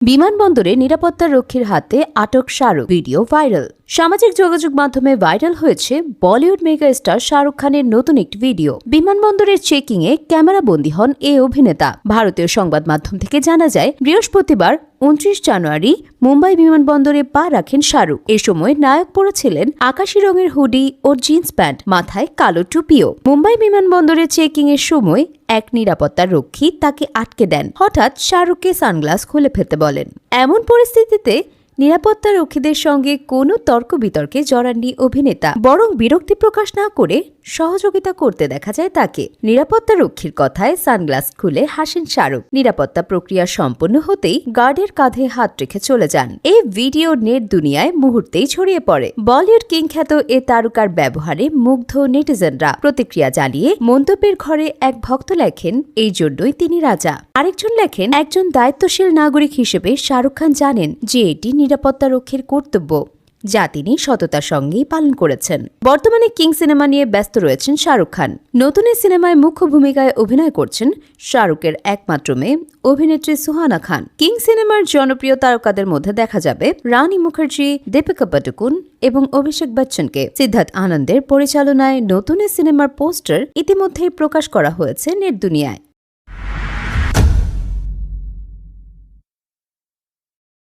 বিমানবন্দরে নিরাপত্তা রক্ষীর হাতে আটক শাহরুখ, ভিডিও ভাইরাল। সামাজিক যোগাযোগ মাধ্যমে ভাইরাল হয়েছে বলিউড মেগা স্টার শাহরুখ খানের নতুন একটি ভিডিও। বিমানবন্দরের চেকিং এ ক্যামেরাবন্দী হন এই অভিনেতা। ভারতীয় সংবাদ মাধ্যম থেকে জানা যায়, বৃহস্পতিবার 29 জানুয়ারি মুম্বাই বিমানবন্দরে পা রাখেন শাহরুখ। এ সময় নায়ক পরেছিলেন আকাশি রঙের হুডি ও জিন্স প্যান্ট, মাথায় কালো টুপিও। মুম্বাই বিমানবন্দরে চেকিং এর সময় এক নিরাপত্তা রক্ষী তাকে আটকে দেন। হঠাৎ শাহরুখকে সানগ্লাস খুলে ফেলতে বলেন। এমন পরিস্থিতিতে নিরাপত্তা রক্ষীদের সঙ্গে কোনো তর্ক বিতর্কে জড়াননি অভিনেতা, বরং বিরক্তি প্রকাশ না করে সহযোগিতা করতে দেখা যায় তাকে। নিরাপত্তা রক্ষীর কথায় সানগ্লাস খুলে হাসেন শাহরুখ। নিরাপত্তা প্রক্রিয়া সম্পন্ন হতেই গার্ডের কাঁধে হাত রেখে চলে যান। এই ভিডিও নেট দুনিয়ায় মুহূর্তেই ছড়িয়ে পড়ে। বলিউড কিং খ্যাত এ তারকার ব্যবহারে মুগ্ধ নেটিজেনরা। প্রতিক্রিয়া জানিয়ে মন্তব্যের ঘরে এক ভক্ত লেখেন, এই জন্যই তিনি রাজা। আরেকজন লেখেন, একজন দায়িত্বশীল নাগরিক হিসেবে শাহরুখ খান জানেন যে এটি নিরাপত্তা রক্ষীর কর্তব্য, যা তিনি সততার সঙ্গেই পালন করেছেন। বর্তমানে কিং সিনেমা নিয়ে ব্যস্ত রয়েছেন শাহরুখ খান। নতুন এই সিনেমায় মুখ্য ভূমিকায় অভিনয় করছেন শাহরুখের একমাত্র মেয়ে অভিনেত্রী সুহানা খান। কিং সিনেমার জনপ্রিয় তারকাদের মধ্যে দেখা যাবে রানী মুখার্জি, দীপিকা পাডুকোন এবং অভিষেক বচ্চনকে। সিদ্ধার্থ আনন্দের পরিচালনায় নতুন এই সিনেমার পোস্টার ইতিমধ্যেই প্রকাশ করা হয়েছে নেট দুনিয়ায়।